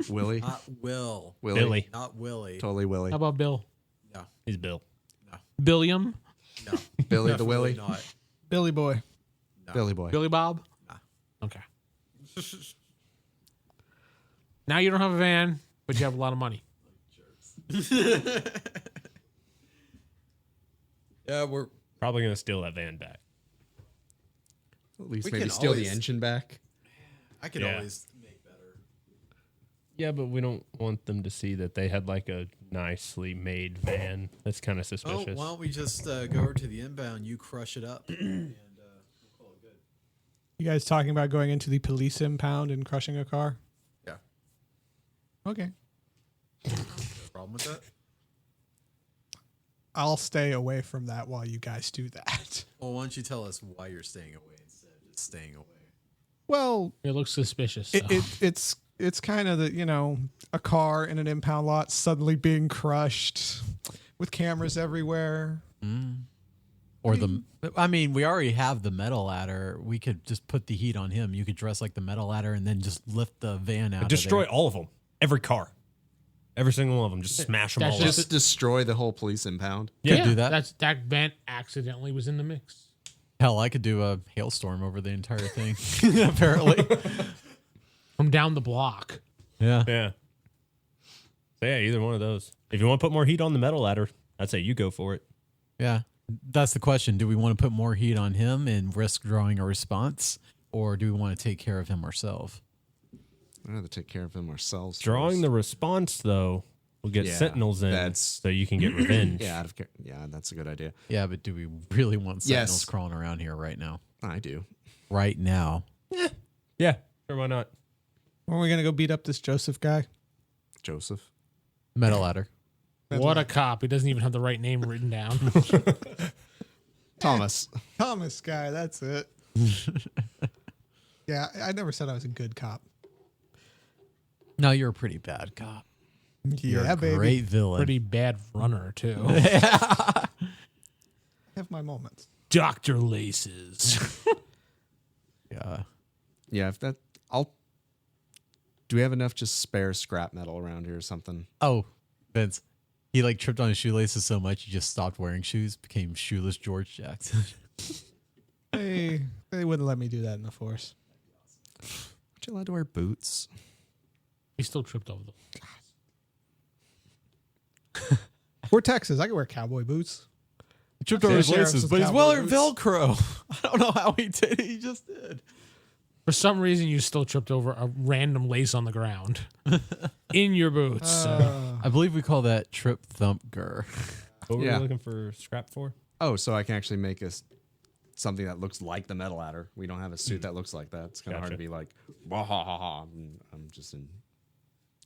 Willie? not Will. Willie. Billy. Not Willie. Totally Willie. How about Bill? No, He's Bill. Billiam? no. Billy the Definitely Willie? Not. Billy Boy. Billy boy. Billy Bob? Okay. Now you don't have a van, but you have a lot of money. Yeah, we're. Probably going to steal that van back. At least We maybe can steal the always- engine back. I could Yeah. always make better. Yeah, but we don't want them to see that they had like a nicely made van. That's kind of Oh, suspicious. why don't we just go over to the inbound? You crush it up, and we'll call it good. You guys talking about going into the police impound and crushing a car? Yeah. Okay. Problem with that? I'll stay away from that while you guys do that. Well, why don't you tell us why you're staying away instead of just staying away? Well, It looks suspicious. So. it's kind of a car in an impound lot suddenly being crushed with cameras everywhere. Or we already have the metal ladder. We could just put the heat on him. You could dress like the metal ladder and then just lift the van out. Destroy of there. all of them. Every car. Every single one of them. Just smash them That's all up. Just destroy the whole police impound. Could do that. That vent accidentally was in the mix. Hell, I could do a hailstorm over the entire thing. Apparently. From down the block. Yeah. Yeah. So yeah, either one of those. If you want to put more heat on the metal ladder, I'd say you go for it. Yeah. That's the question. Do we want to put more heat on him and risk drawing a response? Or do we want to take care of him ourselves? I'd rather take care of him ourselves. Drawing first. the response, though, We'll get Yeah, sentinels in that's- so you can get revenge. Yeah, yeah, that's a good idea. Yeah, but do we really want sentinels Yes. crawling around here right now? I do. Right now. Yeah, sure, why not? Are we gonna go beat up this Joseph guy? Joseph. Metal ladder. What a cop. He doesn't even have the right name written down. Thomas. Thomas guy, that's it. Yeah, I never said I was a good cop. No, you're a pretty bad cop. You're Yeah, a baby. great villain. Pretty bad runner, too. Have my moments. Dr. Laces. Yeah. Yeah, if that I'll do we have enough just spare scrap metal around here or something? Oh, Vince. He like tripped on his shoelaces so much he just stopped wearing shoes, became shoeless George Jackson. They wouldn't let me do that in the Force. Aren't you allowed to wear boots? He still tripped over them. We're Texas. I can wear cowboy boots. He tripped Yeah, over his Sheriff's laces, with but he's cowboy wearing boots. Velcro. I don't know how he did it. He just did. For some reason, you still tripped over a random lace on the ground in your boots. So. I believe we call that trip thump gur. What were Yeah. we looking for scrap for? Oh, so I can actually make something that looks like the metal ladder. We don't have a suit that looks like that. It's kind of hard to Gotcha. be like, "Wah, ha, ha, ha," and I'm just in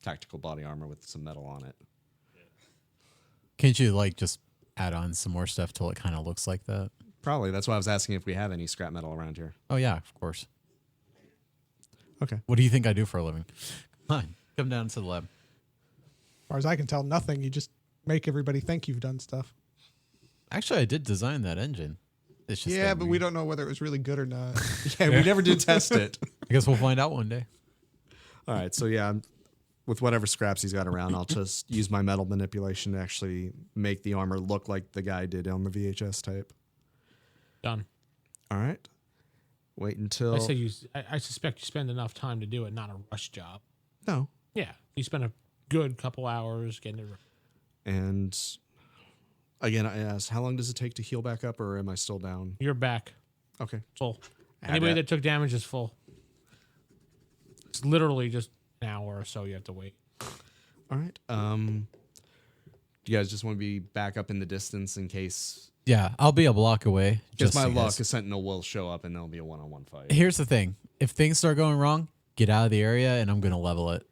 tactical body armor with some metal on it. Can't you like just add on some more stuff till it kind of looks like that? Probably. That's why I was asking if we have any scrap metal around here. Oh yeah, of course. Okay. What do you think I do for a living? Come on, come down to the lab. As far as I can tell, nothing. You just make everybody think you've done stuff. Actually, I did design that engine. It's just Yeah, that but we don't know whether it was really good or not. Yeah, we never did test it. I guess we'll find out one day. All right. So yeah, with whatever scraps he's got around, I'll just use my metal manipulation to actually make the armor look like the guy did on the VHS tape. Done. All right. Wait until I suspect you spend enough time to do it, not a rush job. no. Yeah. You spend a good couple hours getting it. And again, I asked, how long does it take to heal back up, or am I still down? You're back. Okay. Full. Add Anybody that. that took damage is full. It's literally just an hour or so you have to wait. All right. Do you guys just want to be back up in the distance in case? Yeah, I'll be a block away. Just Just my in luck, case. a sentinel will show up and there'll be a one-on-one fight. Here's the thing: if things start going wrong, get out of the area, and I'm gonna level it.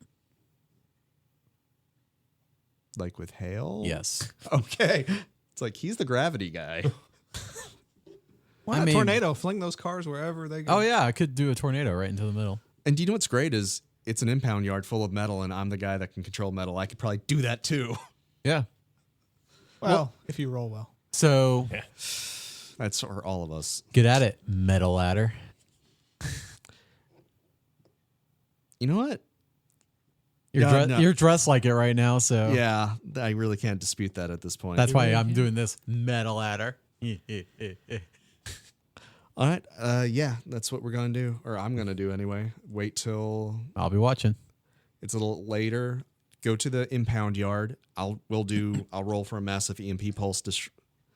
Like with hail? Yes. Okay. It's like he's the gravity guy. Why I not mean- tornado? Fling those cars wherever they go. Oh yeah, I could do a tornado right into the middle. And do you know what's great is it's an impound yard full of metal, and I'm the guy that can control metal. I could probably do that too. Yeah. Well, if you roll well. So That's for all of us. get at it, metal ladder. You know what? You're no. dressed like it right now, so Yeah, I really can't dispute that at this point. that's why I'm doing this metal ladder. all right. Yeah, that's what we're gonna do, or I'm gonna do anyway. Wait till I'll be watching. it's a little later. Go to the impound yard. I'll roll for a massive EMP pulse.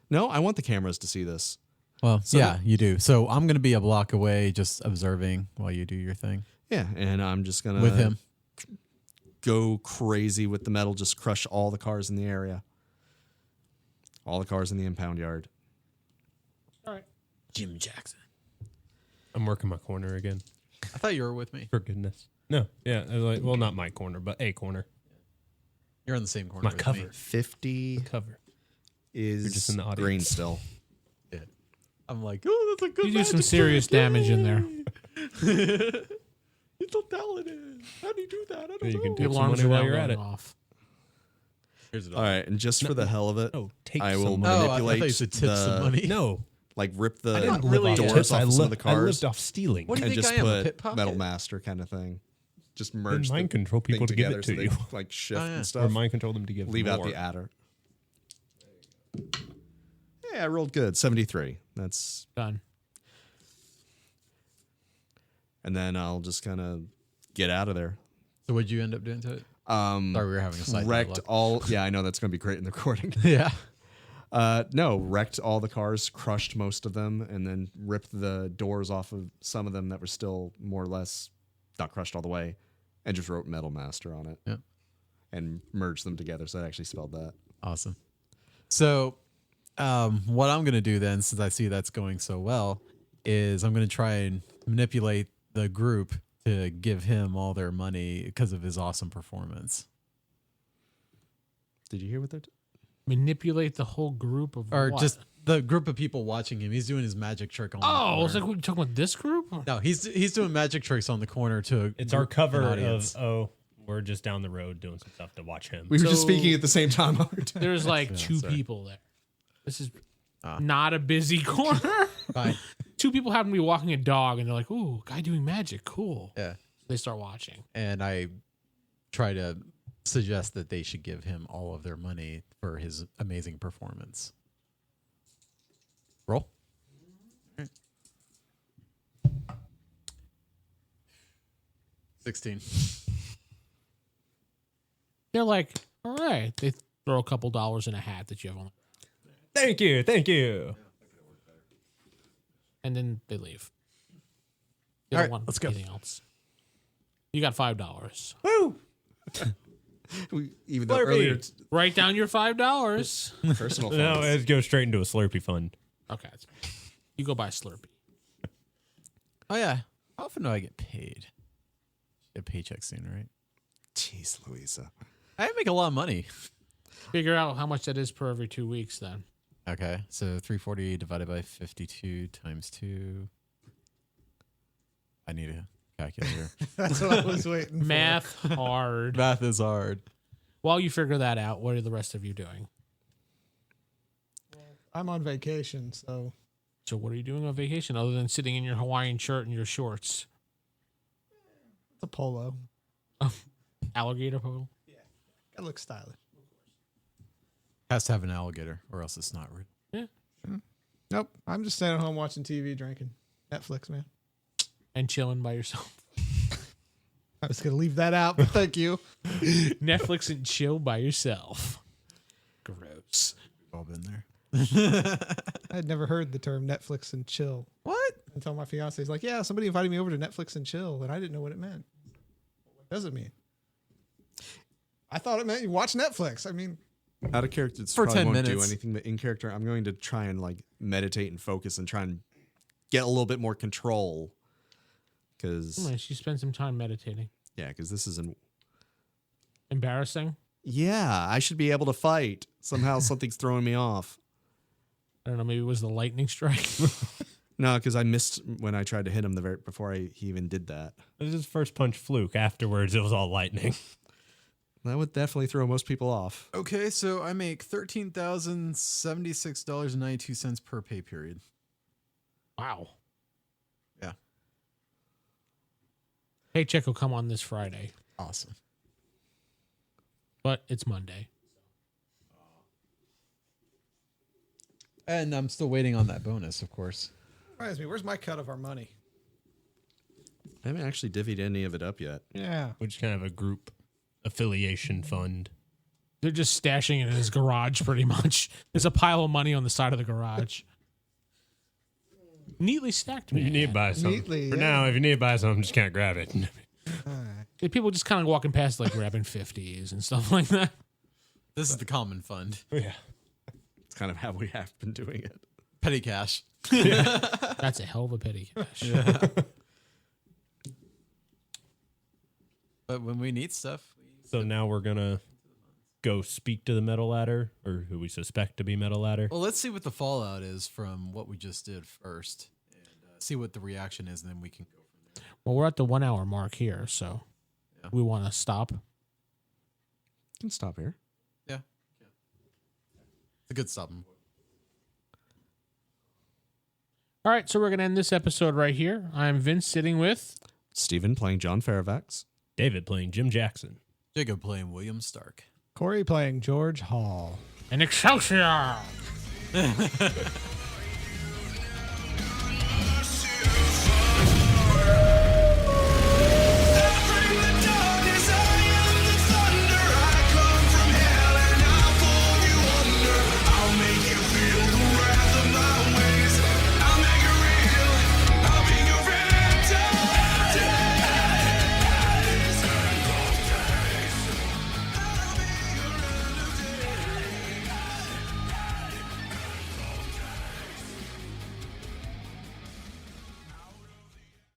No, I want the cameras to see this. Well, yeah, you do. So I'm gonna be a block away, just observing while you do your thing Yeah, and I'm just gonna with him. go crazy with the metal. Just crush all the cars in the area. All the cars in the impound yard. All right. Jim Jackson. I'm working my corner again. I thought you were with me. For goodness. No. Yeah. Like, well, not my corner, but a corner. You're in the same corner. My with cover. Me. 50 Cover. is just in the audience. green still. Yeah. I'm like, oh, that's a good. You do some magic serious trick. damage in there. He's so talented. How do you do that? I don't You can know. take The some alarms money are while now you're at going it. off. Here's it All right, and just for the hell of it, take I will some money. Oh, I thought you manipulate said tip some money. No. like rip the I didn't live off doors tips. off I some of the I cars lived off stealing. What do you and think just I am, a put pickpocket? metal master kind of thing. Just merge mind the control people thing to give it together to so you. they, like shift Oh, yeah. and Or stuff. mind control them to give Leave out more. the adder. Yeah, I rolled good. 73. That's Done. and then I'll just kind of get out of there. So what'd you end up doing to it? Sorry, we were having a side Wrecked dialogue. all. Yeah, I know that's going to be great in the recording. Yeah. No, wrecked all the cars, crushed most of them, and then ripped the doors off of some of them that were still more or less not crushed all the way, and just wrote Metal Master on it. Yeah. and merged them together. So I actually spelled that. Awesome. So, what I'm going to do then, since I see that's going so well, is I'm going to try and manipulate the group to give him all their money because of his awesome performance. Did you hear what they're Manipulate the whole group of Or what? just the group of people watching him. He's doing his magic trick on the Oh, I corner. was like, we talking about this group? No, he's doing magic tricks on the corner to It's our cover an of audience. we're just down the road doing some stuff to watch him. We were just So- speaking at the same time. There's like two sorry. people there. This is not a busy corner. Fine. Two people happen to be walking a dog, and they're like, "Ooh, guy doing magic, cool." Yeah. They start watching. And I try to suggest that they should give him all of their money for his amazing performance. Roll. 16. They're like, "All right." They throw a couple dollars in a hat that you have on, Thank you. and then they leave. They All don't right, want let's go. anything else. You got $5. Even though Slurpee. earlier Write down your $5. personal No, funds. it goes straight into a Slurpee fund. Okay, you go buy Slurpee. Oh, yeah. How often do I get paid? Get a paycheck soon, right? Jeez, Louisa. I make a lot of money. Figure out how much that is per every 2 weeks. Then Okay. So 340 divided by 52 times 2. I need a calculator. That's what I was waiting for. math hard. Math is hard. While you figure that out, what are the rest of you doing? I'm on vacation, so So what are you doing on vacation other than sitting in your Hawaiian shirt and your shorts? it's a polo. Alligator pole? Gotta look stylish. Has to have an alligator or else it's not real. Yeah. Nope. I'm just staying at home watching TV, drinking Netflix, man. And chilling by yourself. I was gonna leave that out, but thank you. Netflix and chill by yourself. Gross. We've all been there. I had never heard the term Netflix and chill What? until my fiance's like, "Yeah, somebody invited me over to Netflix and chill," and I didn't know what it meant. What does it mean? I thought it meant you watch Netflix. I mean, Out of character, it's For probably 10 won't do minutes. anything. But in character, I'm going to try and like meditate and focus and try and get a little bit more control. Because Nice. You spend some time meditating. yeah, because this isn't. Embarrassing? Yeah, I should be able to fight. Somehow something's throwing me off. I don't know. Maybe it was the lightning strike. No, because I missed when I tried to hit him the very before he even did that. This is his first punch fluke. Afterwards, it was all lightning. That would definitely throw most people off. Okay, so I make $13,076.92 per pay period. Wow. Yeah. Paycheck will come on this Friday, Awesome. but it's Monday. And I'm still waiting on that bonus, of course. reminds me, where's my cut of our money? I haven't actually divvied any of it up yet. Yeah. Which kind of a group affiliation fund. They're just stashing it in his garage pretty much. There's a pile of money on the side of the garage. Neatly stacked, man. You need to buy something. Neatly, For yeah. now, if you need to buy something, just can't grab it. Yeah, people just kind of walking past, like grabbing 50s and stuff like that. This is the common fund. Yeah. It's kind of how we have been doing it. Petty cash. That's a hell of a petty cash. But when we need stuff, So now we're going to go speak to the metal ladder, or who we suspect to be metal ladder. well, let's see what the fallout is from what we just did first, and see what the reaction is, and then we can go from there. Well, we're at the 1 hour mark here, so we want to stop. Can stop here. Yeah. It's a good stopping. All right, so we're going to end this episode right here. I'm Vince sitting with. Steven playing John Fairfax. David playing Jim Jackson. Jacob playing William Stark. Corey playing George Hall. And Excelsior!